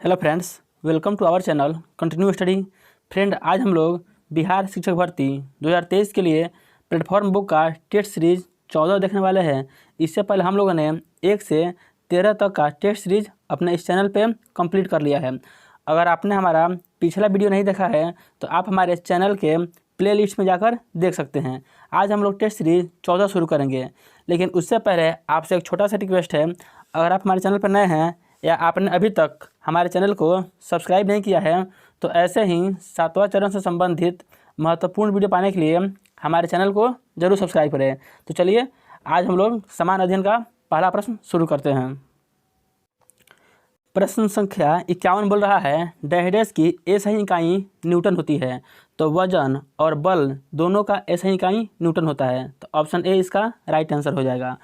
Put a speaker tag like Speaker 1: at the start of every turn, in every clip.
Speaker 1: Hello friends, welcome to our channel continue study. Friend, आज हम लोग बिहार शिक्षक भर्ती 2023 के लिए प्लेटफॉर्म बुक का टेस्ट सीरीज 14 देखने वाले हैं। इससे पहले हम लोगों ने 1 से 13 तक का टेस्ट सीरीज अपने इस चैनल पे कंप्लीट कर लिया है। अगर आपने हमारा पिछला वीडियो नहीं देखा है तो आप हमारे चैनल के प्ले लिस्ट में जाकर देख सकते हैं। आज हम लोग टेस्ट सीरीज 14 शुरू करेंगे, लेकिन उससे पहले आपसे एक छोटा सा रिक्वेस्ट है। अगर आप हमारे चैनल पर नए हैं या आपने अभी तक हमारे चैनल को सब्सक्राइब नहीं किया है तो ऐसे ही 7वां चरण से संबंधित महत्वपूर्ण वीडियो पाने के लिए हमारे चैनल को जरूर सब्सक्राइब करें। तो चलिए आज हम लोग समान अध्ययन का पहला प्रश्न शुरू करते हैं। प्रश्न संख्या 51 बोल रहा है, डैश की एसआई इकाई न्यूटन होती है, तो वजन और बल दोनों का एसआई इकाई न्यूटन होता है। तो ऑप्शन ए इसका राइट आंसर हो जाएगा।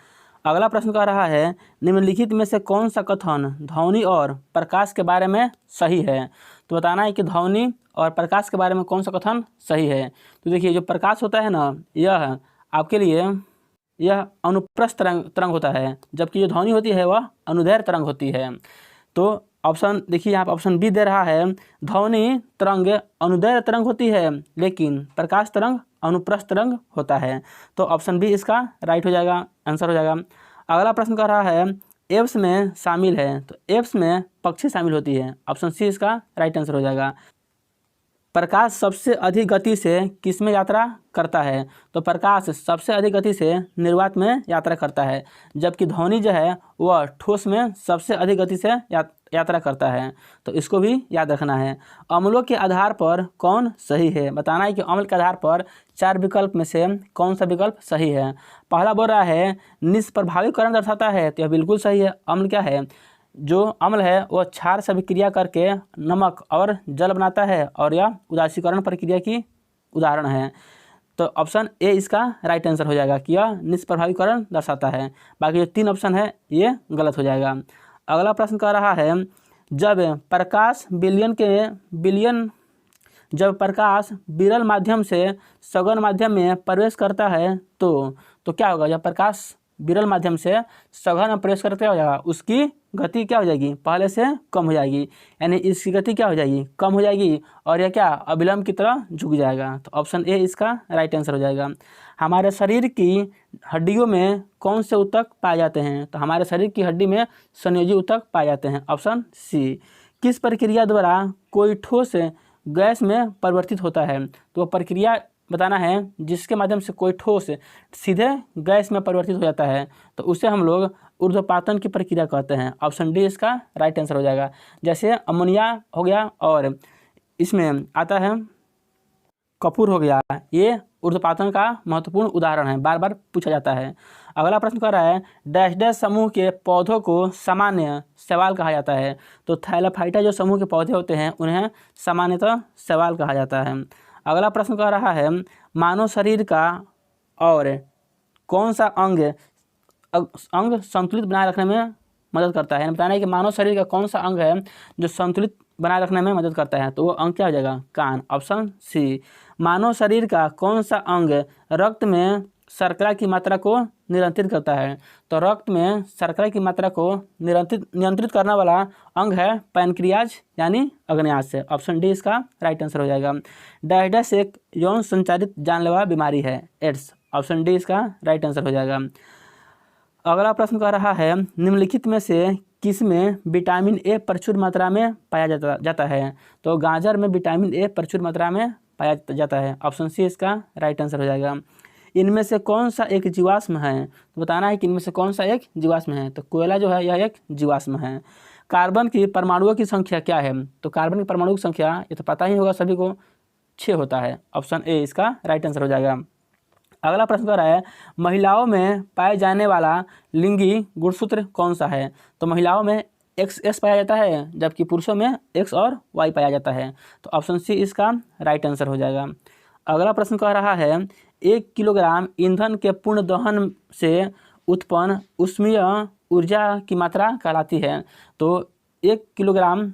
Speaker 1: अगला प्रश्न कह रहा है, निम्नलिखित में से कौन सा कथन ध्वनि और प्रकाश के बारे में सही है। तो बताना है कि ध्वनि और प्रकाश के बारे में कौन सा कथन सही है। तो देखिए, जो प्रकाश होता है ना, यह आपके लिए यह अनुप्रस्थ तरंग होता है, जबकि जो ध्वनि होती है वह अनुदैर्घ्य तरंग होती है। तो ऑप्शन देखिए, यहाँ पर ऑप्शन बी दे रहा है, ध्वनि तरंग अनुदैर्घ्य तरंग होती है लेकिन प्रकाश तरंग अनुप्रस्थ तरंग होता है। तो ऑप्शन बी इसका राइट हो जाएगा, आंसर हो जाएगा। अगला प्रश्न कर रहा है, एप्स में शामिल है, तो एप्स में पक्षी शामिल होती है। ऑप्शन सी इसका राइट आंसर हो जाएगा। प्रकाश सबसे अधिक गति से किस में यात्रा करता है। तो प्रकाश सबसे अधिक गति से निर्वात में यात्रा करता है, जबकि ध्वनि जो है वह ठोस में सबसे अधिक गति से यात्रा करता है। तो इसको भी याद रखना है। अम्लों के आधार पर कौन सही है। बताना है कि अम्ल के आधार पर 4 विकल्प में से कौन सा विकल्प सही है। पहला बोल रहा है, निष्प्रभावीकरण दर्शाता है, तो यह बिल्कुल सही है। अम्ल क्या है, जो अम्ल है वह क्षार से अभिक्रिया करके नमक और जल बनाता है और यह उदासीकरण प्रक्रिया की उदाहरण है। तो ऑप्शन ए इसका राइट आंसर हो जाएगा कि यह निष्प्रभावीकरण दर्शाता है। बाकी जो 3 ऑप्शन है ये गलत हो जाएगा। अगला प्रश्न कर रहा है, जब प्रकाश विरल माध्यम से सघन माध्यम में प्रवेश करता है तो क्या होगा। जब प्रकाश विरल माध्यम से सघन में प्रवेश करते हो जाएगा, उसकी गति क्या हो जाएगी, पहले से कम हो जाएगी, यानी इसकी गति क्या हो जाएगी, कम हो जाएगी और यह क्या अविलंब की तरह झुक जाएगा। तो ऑप्शन ए इसका राइट आंसर हो जाएगा। हमारे शरीर की हड्डियों में कौन से ऊतक पाए जाते हैं। तो हमारे शरीर की हड्डी में संयोजी ऊतक पाए जाते हैं। Option C. किस प्रक्रिया द्वारा कोई ठोस गैस में परिवर्तित होता है। तो प्रक्रिया बताना है जिसके माध्यम से कोई ठोस सीधे गैस में परिवर्तित हो जाता है, तो उसे हम लोग ऊर्ध्वपातन की प्रक्रिया कहते हैं। ऑप्शन डी इसका राइट आंसर हो जाएगा। जैसे अमोनिया हो गया और इसमें आता है कपूर हो गया, ये ऊर्ध्वपातन का महत्वपूर्ण उदाहरण है, बार बार पूछा जाता है। अगला प्रश्न कर रहा है, डैश डैश समूह के पौधों को सामान्य शैवाल कहा जाता है। तो थैलाफाइटा जो समूह के पौधे होते हैं उन्हें सामान्यतः शैवाल कहा जाता है। अगला प्रश्न कर रहा है, मानव शरीर का और कौन सा अंग संतुलित बनाए रखने में मदद करता है। बताना है कि मानव शरीर का कौन सा अंग है जो संतुलित बनाए रखने में मदद करता है। तो वो अंग क्या हो जाएगा, कान। Option C. मानव शरीर का कौन सा अंग रक्त में शर्करा की मात्रा को नियंत्रित करता है। तो रक्त में शर्करा की मात्रा को नियंत्रित करने वाला अंग है पैनक्रियाज यानी अग्न्याशय। ऑप्शन डी इसका राइट आंसर हो जाएगा। डायबिटीज एक यौन संचारित जानलेवा बीमारी है, एड्स। ऑप्शन डी इसका राइट आंसर हो जाएगा। अगला प्रश्न कर रहा है, निम्नलिखित में से किसमें विटामिन ए प्रचुर मात्रा में पाया जाता है। तो गाजर में विटामिन ए प्रचुर मात्रा में पाया जाता है। ऑप्शन सी इसका राइट आंसर हो जाएगा। इनमें से कौन सा एक जीवाश्म है। तो बताना है कि इनमें से कौन सा एक जीवाश्म है। तो कोयला जो है यह एक जीवाश्म है। कार्बन की परमाणुओं की संख्या क्या है। तो कार्बन की परमाणु की संख्या ये तो पता ही होगा सभी को, 6 होता है। ऑप्शन ए इसका राइट आंसर हो जाएगा। अगला प्रश्न कर रहा है, महिलाओं में पाए जाने वाला लिंगी गुणसूत्र कौन सा है। तो महिलाओं में XS पाया जाता है, जबकि पुरुषों में X और Y पाया जाता है। तो ऑप्शन सी इसका राइट आंसर हो जाएगा। अगला प्रश्न कह रहा है, 1 किलोग्राम ईंधन के पूर्ण दहन से उत्पन्न ऊष्मीय ऊर्जा की मात्रा कहलाती है। तो 1 किलोग्राम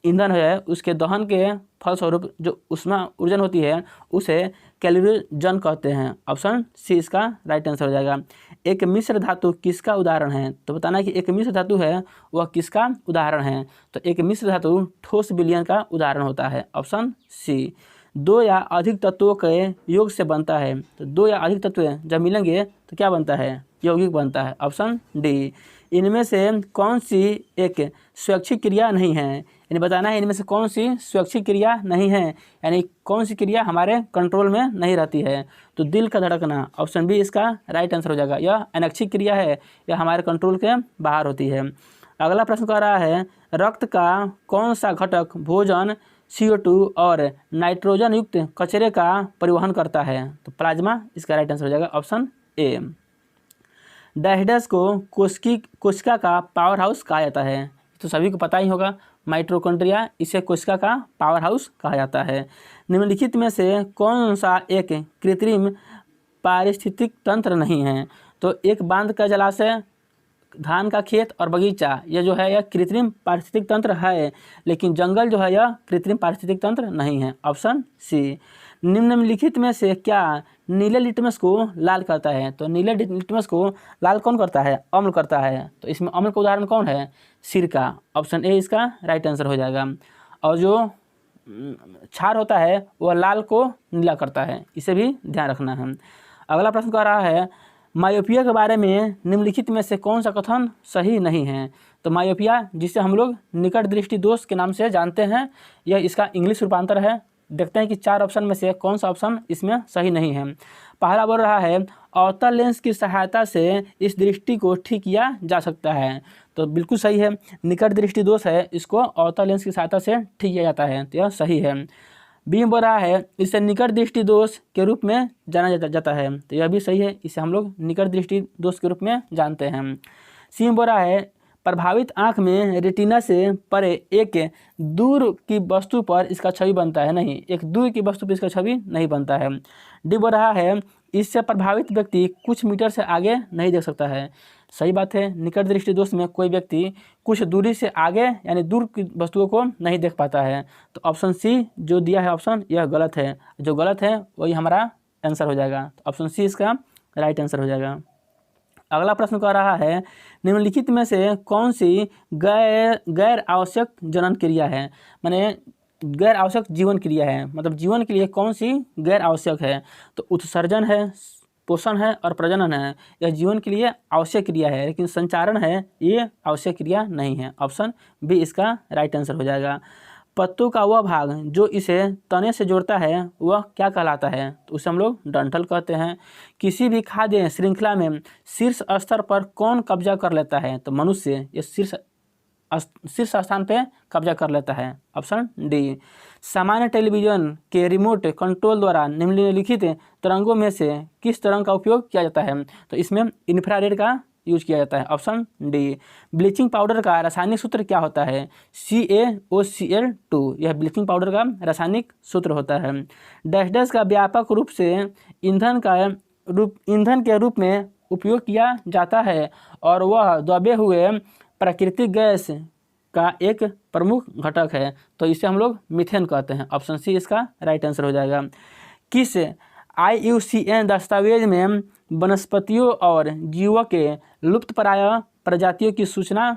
Speaker 1: ईंधन है, उसके दहन के फलस्वरूप जो ऊष्मा ऊर्जन होती है उसे कैलोरीजन कहते हैं। ऑप्शन सी इसका राइट आंसर हो जाएगा। एक मिश्र धातु किसका उदाहरण है? तो बताना कि एक मिश्र धातु है वह किसका उदाहरण है। तो एक मिश्र धातु ठोस विलयन का उदाहरण होता है। Option C. दो या अधिक तत्वों के योग से बनता है। तो दो या अधिक तत्व जब मिलेंगे तो क्या बनता है? यौगिक बनता है। Option D. इनमें से कौन सी एक स्वैच्छिक क्रिया नहीं है? यानी बताना है इनमें से कौन सी स्वैच्छिक क्रिया नहीं है, यानी कौन सी क्रिया हमारे कंट्रोल में नहीं रहती है। तो दिल का धड़कना, ऑप्शन बी इसका राइट आंसर हो जाएगा। यह अनैच्छिक क्रिया है, यह हमारे कंट्रोल के बाहर होती है। अगला प्रश्न कह रहा है रक्त का कौन सा घटक भोजन, CO2 और नाइट्रोजन युक्त कचरे का परिवहन करता है? तो प्लाज्मा इसका राइट आंसर हो जाएगा। Option A. डैश को कोशिका का पावर हाउस कहा जाता है। तो सभी को पता ही होगा, माइटोकॉन्ड्रिया, इसे कोशिका का पावर हाउस कहा जाता है। निम्नलिखित में से कौन सा एक कृत्रिम पारिस्थितिक तंत्र नहीं है? तो एक बांध का जलाशय, धान का खेत और बगीचा, यह जो है यह कृत्रिम पारिस्थितिक तंत्र है, लेकिन जंगल जो है यह कृत्रिम पारिस्थितिक तंत्र नहीं है। Option C. निम्नलिखित में से क्या नीले लिटमस को लाल करता है? तो नीले लिटमस को लाल कौन करता है? अम्ल करता है। तो इसमें अम्ल का उदाहरण कौन है? सिरका। ऑप्शन ए इसका राइट आंसर हो जाएगा। और जो क्षार होता है वह लाल को नीला करता है, इसे भी ध्यान रखना है। अगला प्रश्न कह रहा है मायोपिया के बारे में निम्नलिखित में से कौन सा कथन सही नहीं है? तो मायोपिया, जिसे हम लोग निकट दृष्टि दोष के नाम से जानते हैं, यह इसका इंग्लिश रूपांतर है। देखते हैं कि 4 ऑप्शन में से कौन सा ऑप्शन इसमें सही नहीं है। पहला बोल रहा है अवतल लेंस की सहायता से इस दृष्टि को ठीक किया जा सकता है। तो बिल्कुल सही है, निकट दृष्टि दोष है, इसको अवतल लेंस की सहायता से ठीक किया जाता है, तो यह सही है। बी बोल रहा है इसे निकट दृष्टि दोष के रूप में जाना जाता है, तो यह भी सही है, इसे हम लोग निकट दृष्टि दोष के रूप में जानते हैं। सी बोल रहा है प्रभावित आँख में रेटिना से परे एक दूर की वस्तु पर इसका छवि बनता है। नहीं, एक दूर की वस्तु पर इसका छवि नहीं बनता है। डी बोल रहा है इससे प्रभावित व्यक्ति कुछ मीटर से आगे नहीं देख सकता है। सही बात है, निकट दृष्टि दोष में कोई व्यक्ति कुछ दूरी से आगे यानी दूर की वस्तुओं को नहीं देख पाता है। तो ऑप्शन सी जो दिया है ऑप्शन, यह गलत है। जो गलत है वही हमारा आंसर हो जाएगा। तो ऑप्शन सी इसका राइट आंसर हो जाएगा। अगला प्रश्न कह रहा है निम्नलिखित में से कौन सी गैर आवश्यक जनन क्रिया है? माने गैर आवश्यक जीवन क्रिया है, मतलब जीवन के लिए कौन सी गैर आवश्यक है? तो उत्सर्जन है, पोषण है और प्रजनन है। यह जीवन के लिए आवश्यक क्रिया है, लेकिन संचारण है ये आवश्यक क्रिया नहीं है। ऑप्शन बी इसका राइट आंसर हो जाएगा। पत्तों का वह भाग जो इसे तने से जोड़ता है वह क्या कहलाता है? तो उसे हम लोग डंठल कहते हैं। किसी भी खाद्य श्रृंखला में शीर्ष स्तर पर कौन कब्जा कर लेता है? तो मनुष्य ये शीर्ष स्थान पे कब्जा कर लेता है। Option D. सामान्य टेलीविजन के रिमोट कंट्रोल द्वारा निम्नलिखित तरंगों में से किस तरंग का उपयोग किया जाता है? तो इसमें इंफ्रारेड का यूज किया जाता है। Option D. ब्लीचिंग पाउडर का रासायनिक सूत्र क्या होता है? CaOCl2, यह ब्लीचिंग पाउडर का रासायनिक सूत्र होता है। डैश का व्यापक रूप से ईंधन के रूप में उपयोग किया जाता है और वह दबे हुए प्राकृतिक गैस का एक प्रमुख घटक है, तो इसे हम लोग मीथेन कहते हैं। ऑप्शन सी इसका राइट आंसर हो जाएगा। किस IUCN दस्तावेज में वनस्पतियों और जीवों के लुप्तप्राय प्रजातियों की सूचना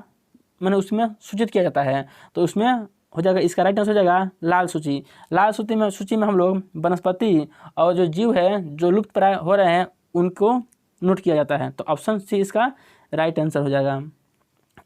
Speaker 1: मैंने उसमें सूचित किया जाता है? तो उसमें हो जाएगा, इसका राइट आंसर हो जाएगा लाल सूची। लाल सूची में हम लोग वनस्पति और जो जीव है जो लुप्तप्राय हो रहे हैं उनको नोट किया जाता है। तो ऑप्शन सी इसका राइट आंसर हो जाएगा।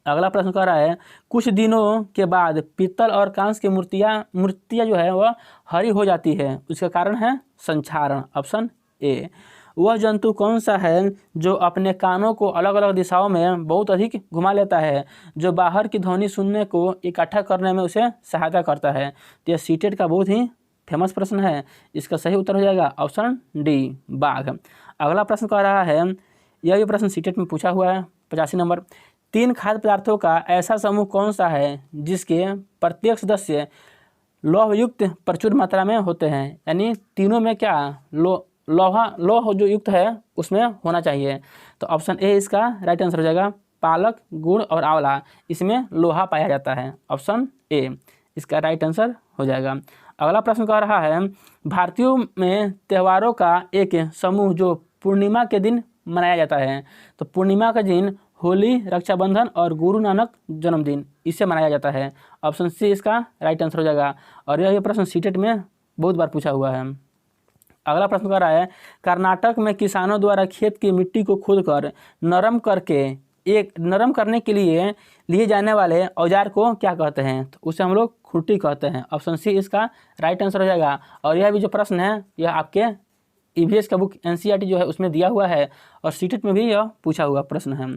Speaker 1: अगला प्रश्न कह रहा है कुछ दिनों के बाद पीतल और कांस्य की मूर्तियाँ जो है वह हरी हो जाती है, उसका कारण है संचारण। Option A. वह जंतु कौन सा है जो अपने कानों को अलग अलग दिशाओं में बहुत अधिक घुमा लेता है, जो बाहर की ध्वनि सुनने को इकट्ठा करने में उसे सहायता करता है? तो यह सीटेट का बहुत ही फेमस प्रश्न है, इसका सही उत्तर हो जाएगा ऑप्शन डी बाघ। अगला प्रश्न कह रहा है, यह भी प्रश्न सीटेट में पूछा हुआ है 85 नंबर। 3 खाद्य पदार्थों का ऐसा समूह कौन सा है जिसके प्रत्येक सदस्य लौह युक्त प्रचुर मात्रा में होते हैं? यानी तीनों में क्या लौह जो युक्त है उसमें होना चाहिए। तो ऑप्शन ए इसका राइट आंसर हो जाएगा। पालक, गुड़ और आंवला, इसमें लोहा पाया जाता है। ऑप्शन ए इसका राइट आंसर हो जाएगा। अगला प्रश्न कह रहा है भारतीयों में त्योहारों का एक समूह जो पूर्णिमा के दिन मनाया जाता है। तो पूर्णिमा का दिन होली, रक्षाबंधन और गुरु नानक जन्मदिन इसे मनाया जाता है। ऑप्शन सी इसका राइट आंसर हो जाएगा। और यह प्रश्न सीटेट में बहुत बार पूछा हुआ है। अगला प्रश्न कह रहा है कर्नाटक में किसानों द्वारा खेत की मिट्टी को खोदकर नरम करने के लिए जाने वाले औजार को क्या कहते हैं? तो उसे हम लोग खुरटी कहते हैं। ऑप्शन सी इसका राइट आंसर हो जाएगा। और यह भी जो प्रश्न है यह आपके ईवीएस का बुक एनसीईआरटी जो है उसमें दिया हुआ है और सीटेट में भी यह पूछा हुआ प्रश्न है।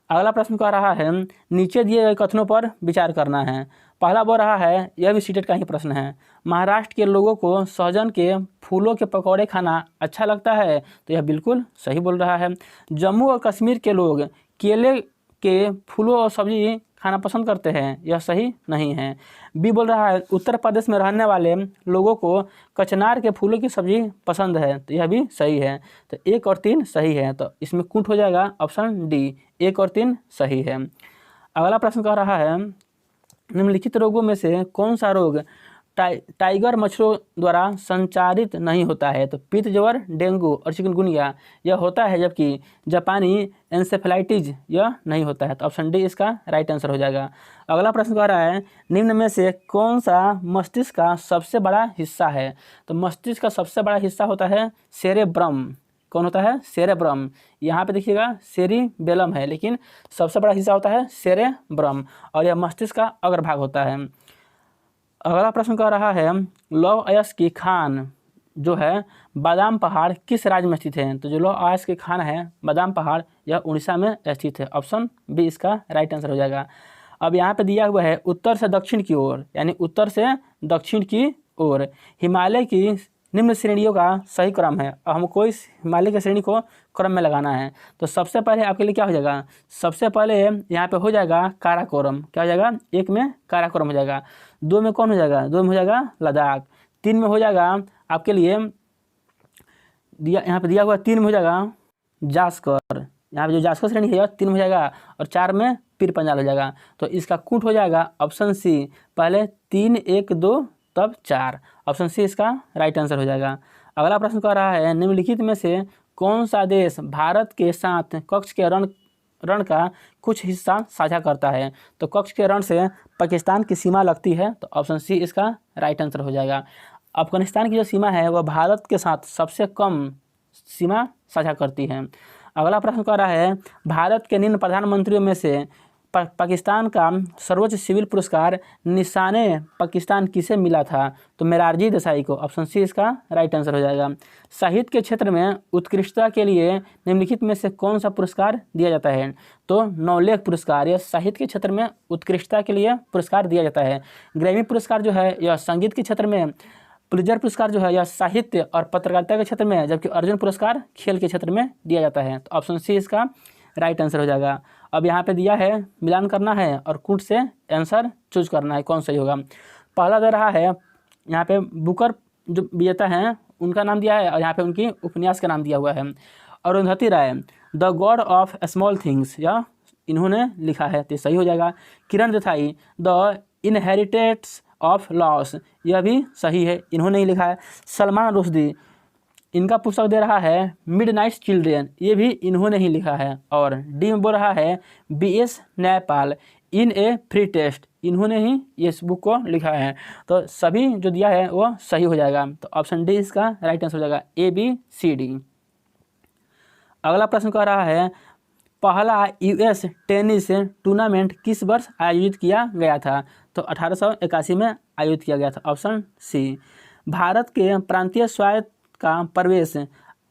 Speaker 1: अगला प्रश्न कह रहा है नीचे दिए गए कथनों पर विचार करना है। पहला बोल रहा है, यह भी सीटेट का ही प्रश्न है, महाराष्ट्र के लोगों को सहजन के फूलों के पकौड़े खाना अच्छा लगता है। तो यह बिल्कुल सही बोल रहा है। जम्मू और कश्मीर के लोग केले के फूलों और सब्जी खाना पसंद करते हैं। यह सही नहीं है। बी बोल रहा है उत्तर प्रदेश में रहने वाले लोगों को कचनार के फूलों की सब्जी पसंद है। तो यह भी सही है। तो 1 और 3 सही है। तो इसमें कूट हो जाएगा ऑप्शन डी, 1 और 3 सही है। अगला प्रश्न कह रहा है निम्नलिखित रोगों में से कौन सा रोग टाइगर मच्छरों द्वारा संचारित नहीं होता है? तो पित्त ज्वर, डेंगू और चिकनगुनिया यह होता है, जबकि जापानी एंसेफेलाइटिस यह नहीं होता है। तो ऑप्शन डी इसका राइट आंसर हो जाएगा। अगला प्रश्न कह रहा है निम्न में से कौन सा मस्तिष्क का सबसे बड़ा हिस्सा है? तो मस्तिष्क का सबसे बड़ा हिस्सा होता है सेरेब्रम। कौन होता है? सेरेब्रम। यहाँ पे देखिएगा सेरिबेलम है, लेकिन सबसे बड़ा हिस्सा होता है सेरेब्रम और यह मस्तिष्क का अग्रभाग होता है। अगला प्रश्न कह रहा है लौह अयस्क की खान जो है बादाम पहाड़ किस राज्य में स्थित है? तो जो लौह अयस्क की खान है बादाम पहाड़ यह उड़ीसा में स्थित है। ऑप्शन बी इसका राइट आंसर हो जाएगा। अब यहाँ पे दिया हुआ है उत्तर से दक्षिण की ओर, यानी उत्तर से दक्षिण की ओर हिमालय की निम्न श्रेणियों का सही क्रम है। हमको इस हिमालय की श्रेणी को क्रम में लगाना है। तो सबसे पहले आपके लिए क्या हो जाएगा? सबसे पहले यहाँ पे हो जाएगा काराकोरम। क्या हो जाएगा? 1 में काराकोरम हो जाएगा। 2 में कौन हो जाएगा? 2 में हो जाएगा लद्दाख। 3 में हो जाएगा आपके लिए यहाँ पे दिया हुआ 3 में हो जाएगा जास्कर। यहाँ पे जो जास्कर श्रेणी है 3 में हो जाएगा और 4 में पीर पंजाल हो जाएगा। तो इसका कूट हो जाएगा ऑप्शन सी, पहले 3, 1, 2 तब 4। ऑप्शन सी इसका राइट आंसर हो जाएगा। अगला प्रश्न कह रहा है निम्नलिखित में से कौन सा देश भारत के साथ कच्छ के रण का कुछ हिस्सा साझा करता है? तो कच्छ के रण से पाकिस्तान की सीमा लगती है। तो ऑप्शन सी इसका राइट आंसर हो जाएगा। अफगानिस्तान की जो सीमा है वह भारत के साथ सबसे कम सीमा साझा करती है। अगला प्रश्न कह रहा है भारत के निम्न प्रधानमंत्रियों में से पाकिस्तान का सर्वोच्च सिविल पुरस्कार निशाने पाकिस्तान किसे मिला था? तो मोरारजी देसाई को। ऑप्शन सी इसका राइट आंसर हो जाएगा। साहित्य के क्षेत्र में उत्कृष्टता के लिए निम्नलिखित में से कौन सा पुरस्कार दिया जाता है? तो नवलेख पुरस्कार यह साहित्य के क्षेत्र में उत्कृष्टता के लिए पुरस्कार दिया जाता है। ग्रैमी पुरस्कार जो है यह संगीत के क्षेत्र में, पुलित्जर पुरस्कार जो है यह साहित्य और पत्रकारिता के क्षेत्र में, जबकि अर्जुन पुरस्कार खेल के क्षेत्र में दिया जाता है। तो ऑप्शन सी इसका राइट आंसर हो जाएगा। अब यहाँ पे दिया है मिलान करना है और कूट से आंसर चूज करना है कौन सही होगा। पहला दे रहा है यहाँ पे बुकर जो विजेता हैं उनका नाम दिया है और यहाँ पे उनकी उपन्यास का नाम दिया हुआ है। Arundhati Roy the God of small things यह इन्होंने लिखा है, तो सही हो जाएगा। Kiran Desai the inheritance of loss यह भी सही है, इन्होंने ही लिखा है। सलमान रुश्दी इनका पुस्तक दे रहा है मिडनाइट चिल्ड्रेन, ये भी इन्होंने ही लिखा है। और डी में बोल रहा है BS न्यायपाल इन ए फ्री टेस्ट, इन्होंने ही इस बुक को लिखा है। तो सभी जो दिया है वो सही हो जाएगा। तो ऑप्शन डी इसका राइट आंसर हो जाएगा, ABCD। अगला प्रश्न कह रहा है पहला US टेनिस टूर्नामेंट किस वर्ष आयोजित किया गया था? तो 1881 में आयोजित किया गया था। Option C. भारत के प्रांतीय स्वायत्त का प्रवेश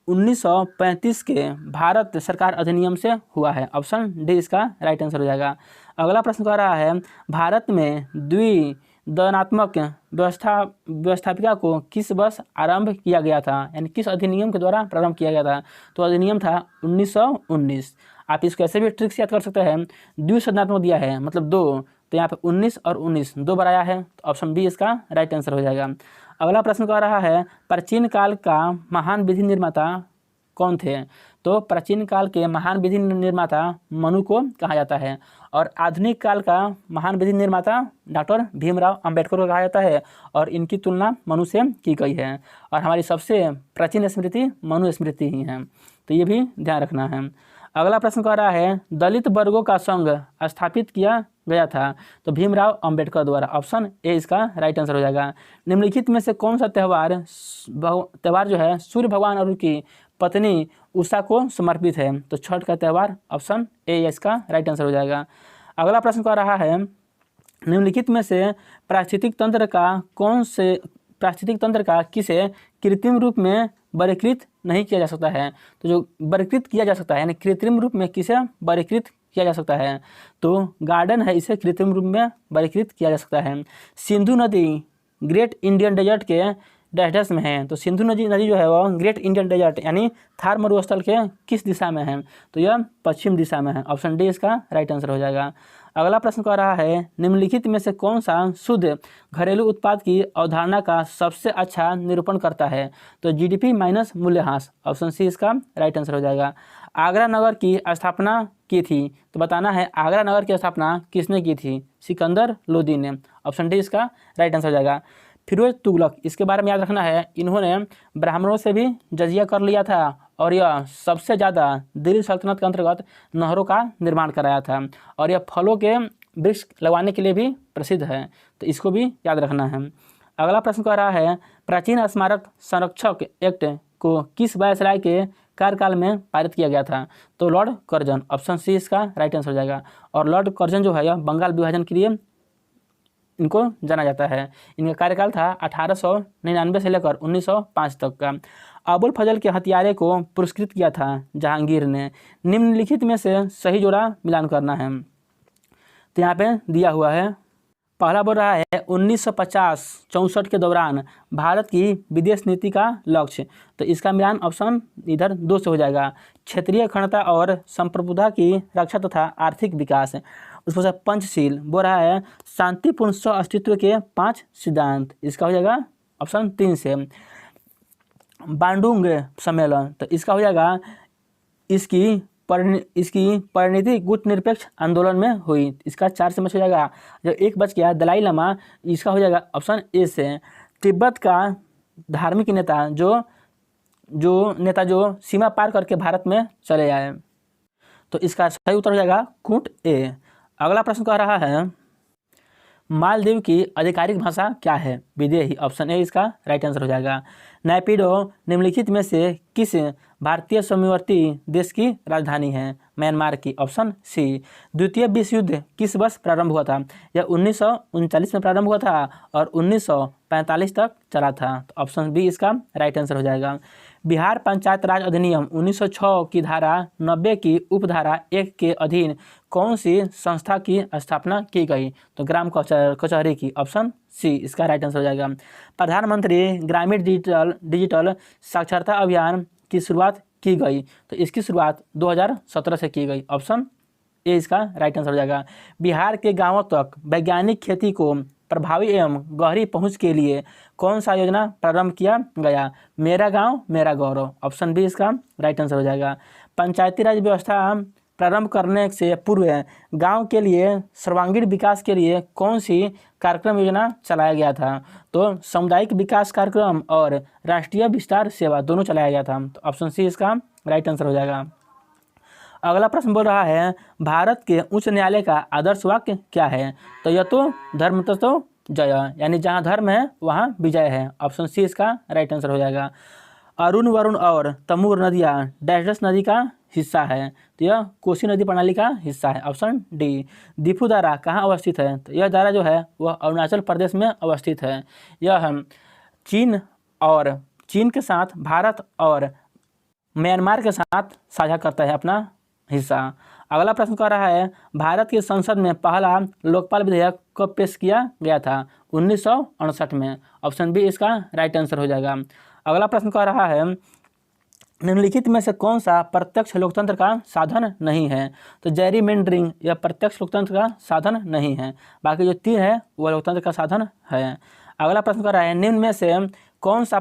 Speaker 1: 1935 के भारत सरकार अधिनियम से हुआ है। ऑप्शन डी इसका राइट आंसर हो जाएगा। अगला प्रश्न कह रहा है भारत में द्विदलात्मक व्यवस्थापिका को किस वर्ष आरंभ किया गया था, यानी किस अधिनियम के द्वारा प्रारंभ किया गया था? तो अधिनियम था 1919। आप इसको ऐसे भी ट्रिक से याद कर सकते हैं, द्विसंज्ञात्मक दिया है मतलब 2, तो यहाँ पे 19 और 19 2 बार आया है। तो ऑप्शन बी इसका राइट आंसर हो जाएगा। अगला प्रश्न कह रहा है प्राचीन काल का महान विधि निर्माता कौन थे? तो प्राचीन काल के महान विधि निर्माता मनु को कहा जाता है और आधुनिक काल का महान विधि निर्माता डॉक्टर भीमराव अंबेडकर को कहा जाता है और इनकी तुलना मनु से की गई है और हमारी सबसे प्राचीन स्मृति मनु स्मृति ही है, तो ये भी ध्यान रखना है। अगला प्रश्न कह रहा है दलित वर्गों का संघ स्थापित किया गया था? तो भीमराव अंबेडकर द्वारा। ऑप्शन ए इसका राइट आंसर हो जाएगा। निम्नलिखित में से कौन सा त्यौहार जो है सूर्य भगवान और उनकी पत्नी उषा को समर्पित है? तो छठ का त्यौहार। ऑप्शन ए इसका राइट आंसर हो जाएगा। अगला प्रश्न कह रहा है निम्नलिखित में से पारिस्थितिक तंत्र का किसे कृत्रिम रूप में वर्गीकृत नहीं किया जा सकता है? तो जो वर्गीकृत किया जा सकता है यानी कृत्रिम रूप में किसे वर्गीकृत किया जा सकता है? तो गार्डन है, इसे कृत्रिम रूप में वर्गीकृत किया जा सकता है। सिंधु नदी ग्रेट इंडियन डेजर्ट के डैश में है। तो सिंधु नदी जो है वो ग्रेट इंडियन डेजर्ट यानी थार मरुस्थल के किस दिशा में है? तो यह पश्चिम दिशा में है। ऑप्शन डी इसका राइट आंसर हो जाएगा। अगला प्रश्न कह रहा है निम्नलिखित में से कौन सा शुद्ध घरेलू उत्पाद की अवधारणा का सबसे अच्छा निरूपण करता है? तो जीडीपी माइनस मूल्यह्रास। ऑप्शन सी इसका राइट आंसर हो जाएगा। आगरा नगर की स्थापना की थी? तो बताना है आगरा नगर की स्थापना किसने की थी? सिकंदर लोदी ने। ऑप्शन डी इसका राइट आंसर हो जाएगा। फिरोज तुगलक, इसके बारे में याद रखना है, इन्होंने ब्राह्मणों से भी जजिया कर लिया था और यह सबसे ज़्यादा दिल्ली सल्तनत के अंतर्गत नहरों का निर्माण कराया था और यह फलों के वृक्ष लगवाने के लिए भी प्रसिद्ध है, तो इसको भी याद रखना है। अगला प्रश्न कह रहा है प्राचीन स्मारक संरक्षक एक्ट को किस वायसराय के कार्यकाल में पारित किया गया था? तो लॉर्ड कर्जन। ऑप्शन सी इसका राइट आंसर हो जाएगा। और लॉर्ड कर्जन जो है यह बंगाल विभाजन के लिए इनको जाना जाता है। इनका कार्यकाल था 1899 से लेकर 1905 तक का। अबुल फजल के हत्यारे को पुरस्कृत किया था जहांगीर ने। निम्नलिखित में से सही जोड़ा मिलान करना है, तो यहाँ पे दिया हुआ है। पहला बोल रहा है 1950-64 के दौरान भारत की विदेश नीति का लक्ष्य, तो इसका मिलान ऑप्शन इधर 2 से हो जाएगा। क्षेत्रीय अखंडता और संप्रभुता की रक्षा तथा आर्थिक विकास। उसको से पंचशील बोल रहा है शांतिपूर्ण सह अस्तित्व के 5 सिद्धांत, इसका हो जाएगा ऑप्शन 3 से। बांडुंग सम्मेलन, तो इसका हो जाएगा इसकी परिणति गुटनिरपेक्ष आंदोलन में हुई, इसका 4 से हो जाएगा। जो 1 बच गया दलाई लामा, इसका हो जाएगा ऑप्शन ए से। तिब्बत का धार्मिक नेता जो सीमा पार करके भारत में चले आए, तो इसका सही उत्तर हो जाएगा कूट ए। अगला प्रश्न कह रहा है मालदीव की आधिकारिक भाषा क्या है? विदेही। ऑप्शन ए इसका राइट आंसर हो जाएगा। नैपिडो निम्नलिखित में से किस भारतीय समवर्ती देश की राजधानी है? म्यांमार की। Option C. द्वितीय विश्व युद्ध किस वर्ष प्रारंभ हुआ था? यह 1939 में प्रारंभ हुआ था और 1945 तक चला था, तो ऑप्शन बी इसका राइट आंसर हो जाएगा। बिहार पंचायत राज अधिनियम 1906 की धारा 90 की उपधारा 1 के अधीन कौन सी संस्था की स्थापना की गई? तो ग्राम कचहरी की। ऑप्शन सी इसका राइट आंसर हो जाएगा। प्रधानमंत्री ग्रामीण डिजिटल साक्षरता अभियान की शुरुआत की गई, तो इसकी शुरुआत 2017 से की गई। ऑप्शन ए इसका राइट आंसर हो जाएगा। बिहार के गांवों तक वैज्ञानिक खेती को प्रभावी एवं गहरी पहुंच के लिए कौन सा योजना प्रारंभ किया गया? मेरा गांव मेरा गौरव। ऑप्शन बी इसका राइट आंसर हो जाएगा। पंचायती राज व्यवस्था प्रारंभ करने से पूर्व गांव के लिए सर्वांगीण विकास के लिए कौन सी कार्यक्रम योजना चलाया गया था? तो सामुदायिक विकास कार्यक्रम और राष्ट्रीय विस्तार सेवा दोनों चलाया गया था, तो ऑप्शन सी इसका राइट आंसर हो जाएगा। अगला प्रश्न बोल रहा है भारत के उच्च न्यायालय का आदर्श वाक्य क्या है? तो यह तो धर्मतस्तु जय, यानी जहाँ धर्म है वहाँ विजय है। ऑप्शन सी इसका राइट आंसर हो जाएगा। अरुण वरुण और तमूर नदियाँ डैश नदी का हिस्सा है, तो यह कोसी नदी प्रणाली का हिस्सा है। Option D. दीफू दारा कहाँ अवस्थित है? तो यह दारा जो है वह अरुणाचल प्रदेश में अवस्थित है। यह चीन के साथ भारत और म्यांमार के साथ साझा करता है अपना हिस्सा। अगला प्रश्न कह रहा है भारत की संसद में पहला लोकपाल विधेयक कब पेश किया गया था? 1968 में। ऑप्शन बी इसका राइट आंसर हो जाएगा। अगला प्रश्न कह रहा है निम्नलिखित में से कौन सा प्रत्यक्ष लोकतंत्र का साधन नहीं है? तो जेरीमेंडरिंग यह प्रत्यक्ष लोकतंत्र का साधन नहीं है, बाकी जो 3 है वह लोकतंत्र का साधन है। अगला प्रश्न कह रहा है निम्न में से कौन सा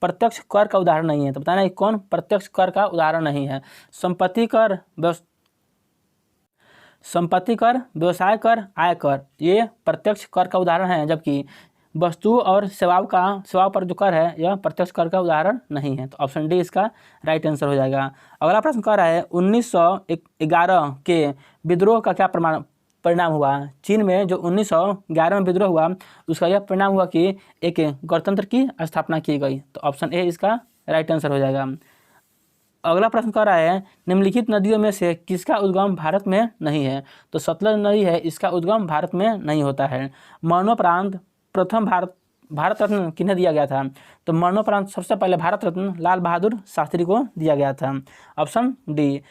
Speaker 1: प्रत्यक्ष कर का उदाहरण नहीं है। तो बताना है कौन प्रत्यक्ष कर का उदाहरण नहीं है। संपत्ति कर, व्यवसाय कर, आय कर, ये प्रत्यक्ष कर का उदाहरण है, जबकि वस्तु और सेवाओं पर जो कर है यह प्रत्यक्ष कर का उदाहरण नहीं है। तो ऑप्शन डी इसका राइट आंसर हो जाएगा। अगला प्रश्न कह रहा है 1911 के विद्रोह का क्या परिणाम हुआ। चीन में जो 1911 में विद्रोह हुआ उसका यह परिणाम हुआ कि एक गणतंत्र की स्थापना की गई। तो ऑप्शन ए इसका राइट आंसर हो जाएगा। अगला प्रश्न कह रहा है निम्नलिखित नदियों में से किसका उद्गम भारत में नहीं है। तो सतलज नदी है, इसका उद्गम भारत में नहीं होता है। मरणोपरांत प्रथम भारत रत्न किन्हें दिया गया था। तो मरणोपरांत सबसे पहले भारत रत्न लाल बहादुर शास्त्री को दिया गया था। Option D.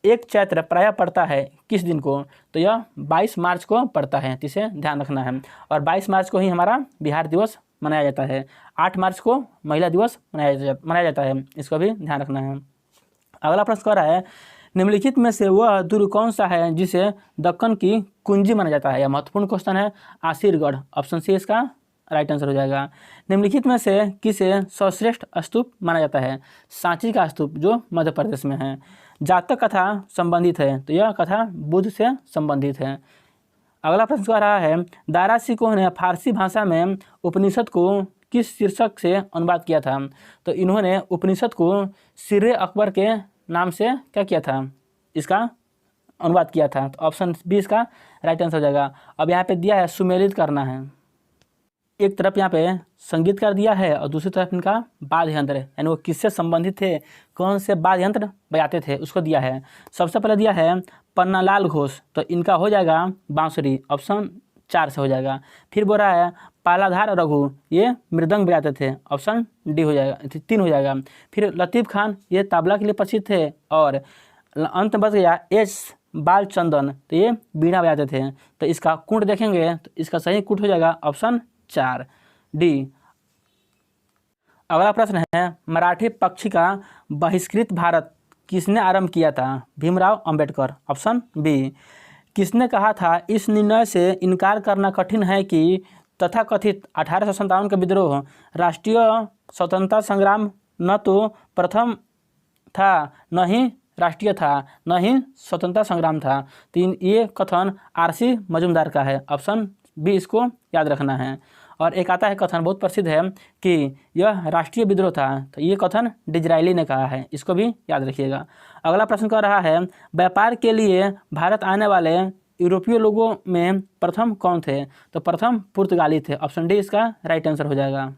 Speaker 1: एक चैत्र प्रायः पड़ता है किस दिन को। तो यह 22 मार्च को पड़ता है, तो इसे ध्यान रखना है। और 22 मार्च को ही हमारा बिहार दिवस मनाया जाता है। 8 मार्च को महिला दिवस मनाया जाता है, इसको भी ध्यान रखना है। अगला प्रश्न कह रहा है निम्नलिखित में से वह दुर्ग कौन सा है जिसे दक्कन की कुंजी माना जाता है। यह महत्वपूर्ण क्वेश्चन है। आशीरगढ़, ऑप्शन सी इसका राइट आंसर हो जाएगा। निम्नलिखित में से किसे सर्वश्रेष्ठ स्तूप माना जाता है। सांची का स्तूप जो मध्य प्रदेश में है। जातक कथा संबंधित है, तो यह कथा बुद्ध से संबंधित है। अगला प्रश्न कह रहा है दारा सिकोह ने फारसी भाषा में उपनिषद को किस शीर्षक से अनुवाद किया था। तो इन्होंने उपनिषद को सिर अकबर के नाम से क्या किया था, इसका अनुवाद किया था। तो ऑप्शन बी इसका राइट आंसर हो जाएगा। अब यहाँ पे दिया है सुमेलित करना है। एक तरफ यहाँ पे संगीत कर दिया है और दूसरी तरफ इनका वाद्य यंत्र, यानी वो किससे संबंधित थे, कौन से वाद्य यंत्र बजाते थे उसको दिया है। सबसे पहले दिया है पन्नालाल घोष, तो इनका हो जाएगा बांसुरी, ऑप्शन 4 से हो जाएगा। फिर बोल रहा है पालाधार रघु, ये मृदंग बजाते थे, ऑप्शन डी हो जाएगा, 3 हो जाएगा। फिर लतीफ़ खान, ये तबला के लिए प्रसिद्ध थे। और अंत बच गया एस बालचंदन, तो ये बीड़ा बजाते थे। तो इसका कुंड देखेंगे तो इसका सही कुंड हो जाएगा ऑप्शन 4 डी। अगला प्रश्न है मराठी पक्ष का बहिष्कृत भारत किसने आरंभ किया था। Bhimrao Ambedkar, option B. किसने कहा था इस निर्णय से इनकार करना कठिन है कि तथाकथित 1857 का विद्रोह राष्ट्रीय स्वतंत्रता संग्राम न तो प्रथम था न ही राष्ट्रीय था, न ही स्वतंत्रता संग्राम था। तो ये कथन आरसी मजूमदार का है, ऑप्शन बी इसको याद रखना है। और एक आता है कथन बहुत प्रसिद्ध है कि यह राष्ट्रीय विद्रोह था, तो ये कथन डिजरायली ने कहा है, इसको भी याद रखिएगा। अगला प्रश्न कर रहा है व्यापार के लिए भारत आने वाले यूरोपीय लोगों में प्रथम कौन थे। तो प्रथम पुर्तगाली थे, ऑप्शन डी इसका राइट आंसर हो जाएगा।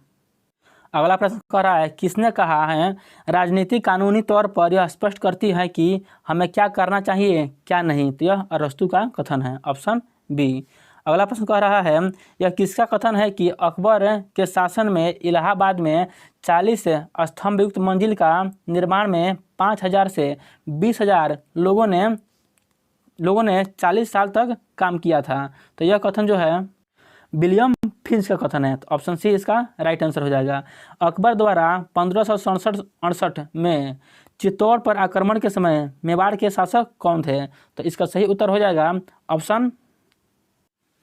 Speaker 1: अगला प्रश्न कह रहा है किसने कहा है राजनीति कानूनी तौर पर यह स्पष्ट करती है कि हमें क्या करना चाहिए क्या नहीं। तो यह अरस्तू का कथन है, ऑप्शन बी। अगला प्रश्न कह रहा है यह किसका कथन है कि अकबर के शासन में इलाहाबाद में 40 स्तंभ युक्त मंजिल का निर्माण में 5000 से 20,000 लोगों ने 40 साल तक काम किया था। तो यह कथन जो है विलियम फिंच का कथन है, तो ऑप्शन सी इसका राइट आंसर हो जाएगा। अकबर द्वारा 1567 में चित्तौड़ पर आक्रमण के समय मेवाड़ के शासक कौन थे। तो इसका सही उत्तर हो जाएगा ऑप्शन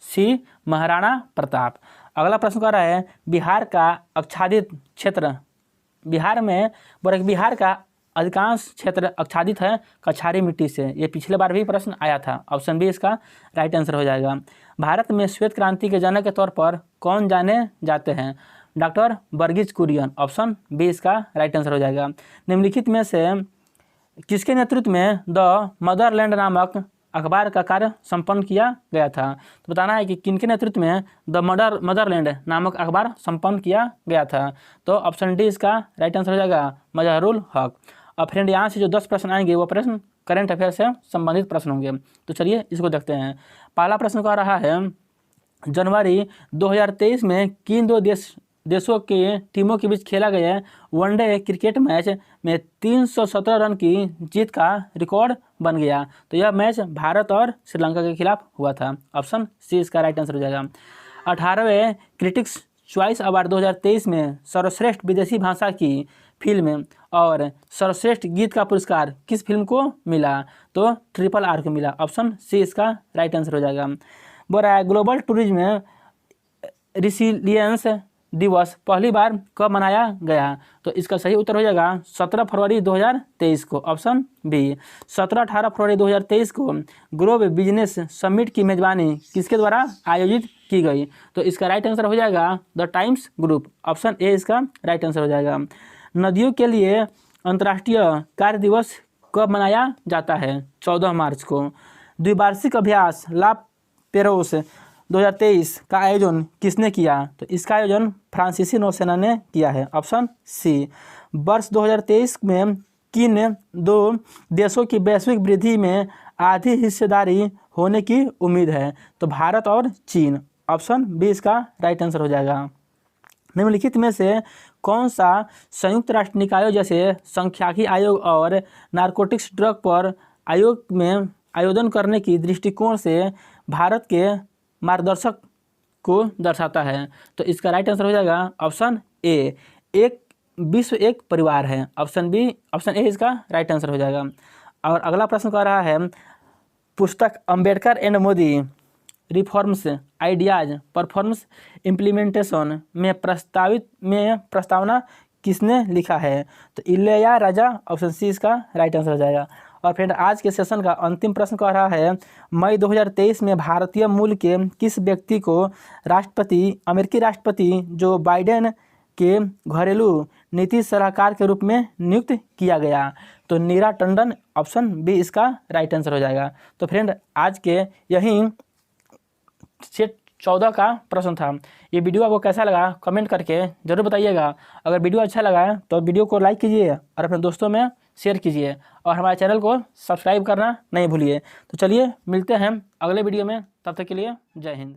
Speaker 1: सी महाराणा प्रताप। अगला प्रश्न कर रहा है बिहार का आच्छादित क्षेत्र, बिहार का अधिकांश क्षेत्र आच्छादित है कछारी मिट्टी से। ये पिछले बार भी प्रश्न आया था, ऑप्शन बी इसका राइट आंसर हो जाएगा। भारत में श्वेत क्रांति के जनक के तौर पर कौन जाने जाते हैं। Doctor Verghese Kurien, option B इसका राइट आंसर हो जाएगा। निम्नलिखित में से किसके नेतृत्व में द मदरलैंड नामक अखबार का कार्य संपन्न किया गया था। तो बताना है कि किनके नेतृत्व में द मदरलैंड नामक अखबार संपन्न किया गया था। तो ऑप्शन डी इसका राइट आंसर हो जाएगा मजहरुल हक। अब फ्रेंड यहाँ से जो 10 प्रश्न आएंगे वो प्रश्न करंट अफेयर से संबंधित प्रश्न होंगे। तो चलिए इसको देखते हैं। पहला प्रश्न कह रहा है जनवरी 2023 में किन 2 देशों के टीमों के बीच खेला गया वनडे क्रिकेट मैच में 317 रन की जीत का रिकॉर्ड बन गया। तो यह मैच भारत और श्रीलंका के खिलाफ हुआ था, ऑप्शन सी इसका राइट आंसर हो जाएगा। 18वें क्रिटिक्स चॉइस अवार्ड 2023 में सर्वश्रेष्ठ विदेशी भाषा की फिल्म और सर्वश्रेष्ठ गीत का पुरस्कार किस फिल्म को मिला। तो RRR को मिला, ऑप्शन सी इसका राइट आंसर हो जाएगा। बोल रहा है ग्लोबल टूरिज्म रिसिलियंस दिवस पहली बार कब मनाया गया? तो इसका सही उत्तर हो जाएगा 17 फरवरी 2023 को, ऑप्शन बी। 17-18 फरवरी 2023 को ग्लोबल बिजनेस समिट की मेजबानी किसके द्वारा आयोजित की गई? तो इसका राइट आंसर हो जाएगा the times group, option A इसका राइट आंसर हो जाएगा। नदियों के लिए अंतर्राष्ट्रीय कार्य दिवस कब मनाया जाता है? 14 मार्च को। द्विवार्षिक अभ्यास ला पेरोस 2023 का आयोजन किसने किया? तो इसका आयोजन फ्रांसीसी नौसेना ने किया है, ऑप्शन सी। वर्ष 2023 में किन दो देशों की वैश्विक वृद्धि में आधी हिस्सेदारी होने की उम्मीद है? तो भारत और चीन, ऑप्शन बी इसका राइट आंसर हो जाएगा। निम्नलिखित में से कौन सा संयुक्त राष्ट्र निकायों जैसे सांख्यिकी आयोग और नारकोटिक्स ड्रग पर आयोग में आयोजन करने की दृष्टिकोण से भारत के मार्गदर्शक को दर्शाता है? तो इसका राइट आंसर हो जाएगा ऑप्शन ए, एक विश्व एक परिवार है, ऑप्शन बी, ऑप्शन ए इसका राइट आंसर हो जाएगा। और अगला प्रश्न कह रहा है पुस्तक Ambedkar and Modi reforms ideas performs implementation में प्रस्तावना किसने लिखा है? तो इलैयाराजा, ऑप्शन सी इसका राइट आंसर हो जाएगा। और फ्रेंड आज के सेशन का अंतिम प्रश्न कह रहा है मई 2023 में भारतीय मूल के किस व्यक्ति को अमेरिकी राष्ट्रपति जो बाइडेन के घरेलू नीति सलाहकार के रूप में नियुक्त किया गया? तो नीरा टंडन, ऑप्शन बी इसका राइट आंसर हो जाएगा। तो फ्रेंड आज के यही 14 का प्रश्न था। ये वीडियो आपको कैसा लगा कमेंट करके ज़रूर बताइएगा। अगर वीडियो अच्छा लगा है तो वीडियो को लाइक कीजिए और अपने दोस्तों में शेयर कीजिए और हमारे चैनल को सब्सक्राइब करना नहीं भूलिए। तो चलिए मिलते हैं अगले वीडियो में, तब तक के लिए जय हिंद।